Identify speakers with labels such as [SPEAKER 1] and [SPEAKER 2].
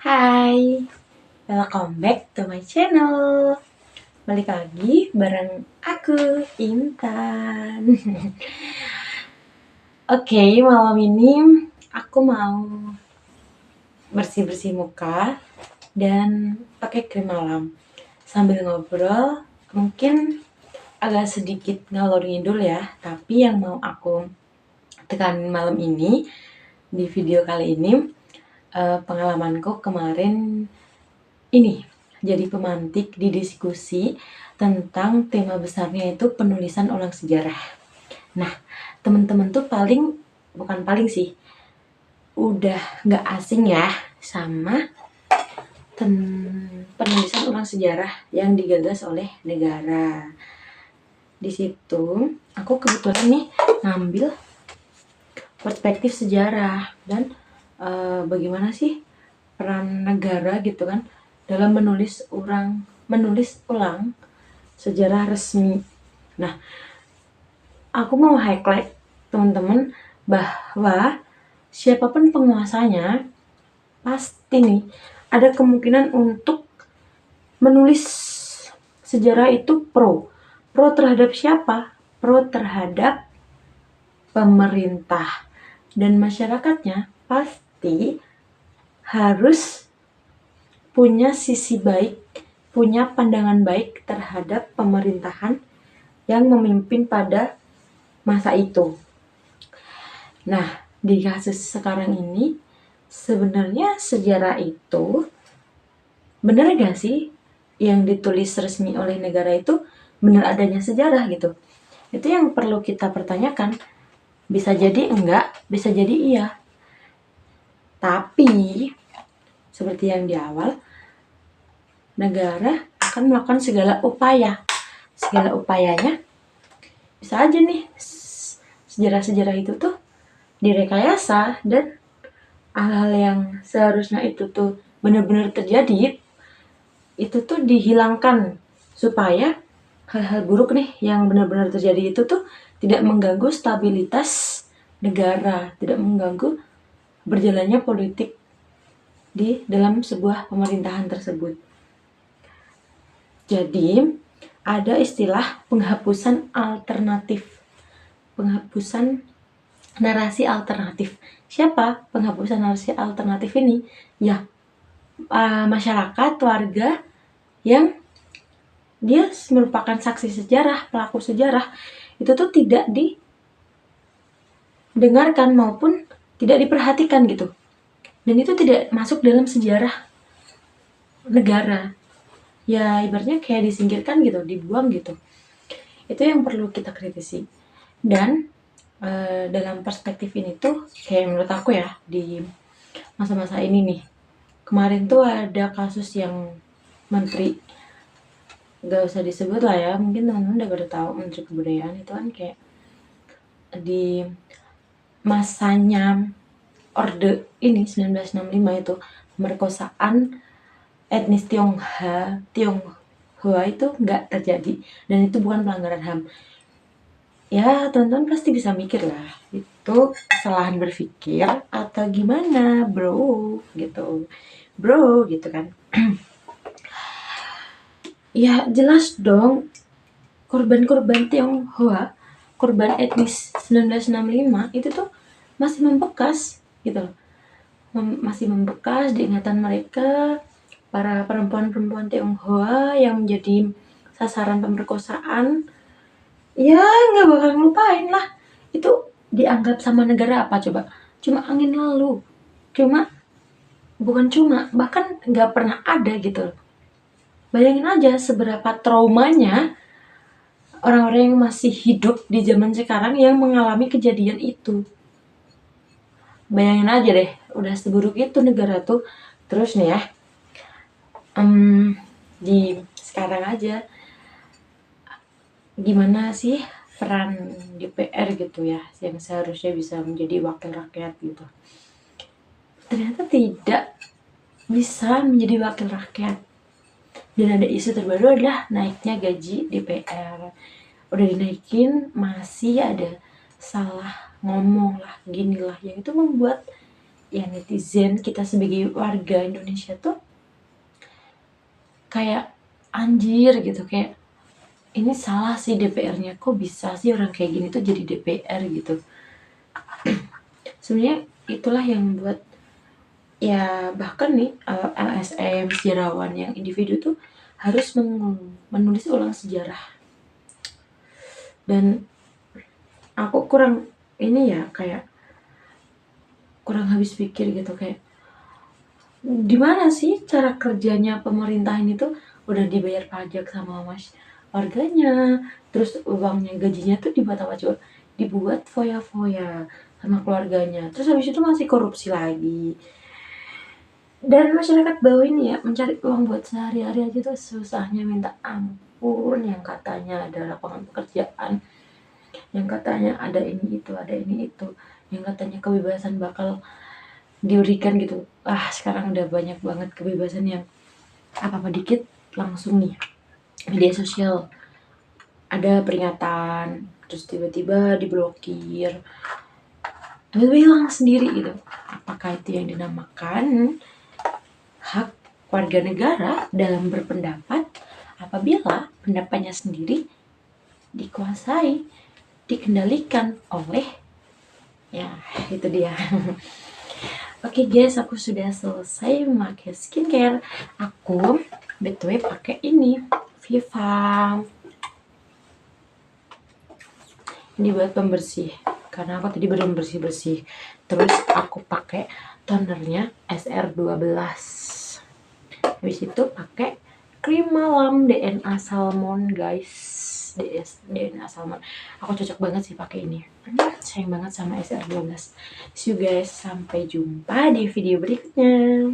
[SPEAKER 1] Hai, welcome back to my channel. Balik lagi bareng aku, Intan. Oke, malam ini aku mau bersih-bersih muka dan pakai krim malam. Sambil ngobrol, mungkin agak sedikit ngalor ngidul ya, tapi yang mau aku tekanin malam ini di video kali ini pengalamanku kemarin ini jadi pemantik di diskusi tentang tema besarnya itu penulisan ulang sejarah. Nah, teman-teman tuh bukan paling sih, udah nggak asing ya sama penulisan ulang sejarah yang digagas oleh negara. Di situ aku kebetulan nih ngambil perspektif sejarah dan bagaimana sih peran negara gitu kan dalam menulis ulang sejarah resmi. Nah, aku mau highlight teman-teman bahwa siapapun penguasanya pasti nih ada kemungkinan untuk menulis sejarah itu pro terhadap siapa? Pro terhadap pemerintah, dan masyarakatnya pasti harus punya sisi baik, punya pandangan baik terhadap pemerintahan yang memimpin pada masa itu. Nah, di kasus sekarang ini sebenarnya sejarah itu benar gak sih yang ditulis resmi oleh negara itu benar adanya sejarah gitu? Itu yang perlu kita pertanyakan. Bisa jadi enggak, bisa jadi iya. Tapi seperti yang di awal, negara akan melakukan segala upaya. Segala upayanya bisa aja nih sejarah-sejarah itu tuh direkayasa, dan hal-hal yang seharusnya itu tuh benar-benar terjadi itu tuh dihilangkan supaya hal-hal buruk nih yang benar-benar terjadi itu tuh tidak mengganggu stabilitas negara, tidak mengganggu berjalannya politik di dalam sebuah pemerintahan tersebut. Jadi, ada istilah penghapusan alternatif. Penghapusan narasi alternatif. Siapa penghapusan narasi alternatif ini? Ya, masyarakat, warga yang dia merupakan saksi sejarah, pelaku sejarah, itu tuh tidak didengarkan maupun tidak diperhatikan gitu. Dan itu tidak masuk dalam sejarah negara. Ya ibaratnya kayak disingkirkan gitu, dibuang gitu. Itu yang perlu kita kritisi. Dan dalam perspektif ini tuh kayak menurut aku ya, di masa-masa ini nih, kemarin tuh ada kasus yang menteri, gak usah disebut lah ya, mungkin teman-teman udah pada tahu, Menteri Kebudayaan itu kan kayak di masanya Orde ini 1965 itu pemerkosaan etnis Tionghoa itu nggak terjadi, dan itu bukan pelanggaran HAM. Ya teman-teman pasti bisa mikir lah, itu kesalahan berpikir atau gimana bro gitu kan. Ya jelas dong, korban-korban Tionghoa, korban etnis 1965 itu tuh masih membekas gitu loh, masih membekas di ingatan mereka. Para perempuan-perempuan Tionghoa yang menjadi sasaran pemerkosaan, ya nggak bakal ngelupain lah. Itu dianggap sama negara apa coba? Cuma angin lalu, bahkan nggak pernah ada gitu. Bayangin aja seberapa traumanya orang-orang yang masih hidup di zaman sekarang yang mengalami kejadian itu. Bayangin aja deh, udah seburuk itu negara tuh. Terus nih ya, di sekarang aja, gimana sih peran DPR gitu ya, yang seharusnya bisa menjadi wakil rakyat gitu, ternyata tidak bisa menjadi wakil rakyat. Dan ada isu terbaru adalah naiknya gaji DPR. Udah dinaikin masih ada salah ngomong lah, gini lah, yang itu membuat ya netizen, kita sebagai warga Indonesia tuh kayak anjir gitu, kayak ini salah sih DPR-nya, kok bisa sih orang kayak gini tuh jadi DPR gitu. Sebenarnya itulah yang buat ya bahkan nih LSM sejarawan yang individu tuh harus menulis ulang sejarah. Dan aku kurang ini ya, kayak kurang habis pikir gitu, kayak di mana sih cara kerjanya pemerintah ini tuh udah dibayar pajak sama mas warganya, terus uangnya gajinya tuh dibuat apa coba, dibuat foya-foya sama keluarganya, terus habis itu masih korupsi lagi. Dan masyarakat bawah ini ya mencari uang buat sehari-hari aja tuh susahnya minta ampun, yang katanya ada lapangan pekerjaan, yang katanya ada ini itu, ada ini itu, yang katanya kebebasan bakal diberikan gitu. Sekarang udah banyak banget kebebasan yang apa-apa dikit langsung nih media sosial ada peringatan, terus tiba-tiba diblokir, tiba-tiba hilang sendiri gitu. Apakah itu yang dinamakan hak warga negara dalam berpendapat apabila pendapatnya sendiri dikuasai, dikendalikan oleh, ya itu dia. Oke guys, aku sudah selesai memakai skincare. Aku btw pakai ini Viva. Ini buat pembersih, karena aku tadi belum bersih-bersih. Terus aku pakai tonernya SR12. Habis itu pakai krim malam DNA Salmon guys. DNA Salmon. Aku cocok banget sih pakai ini. Sayang banget sama SR12. See you guys, sampai jumpa di video berikutnya.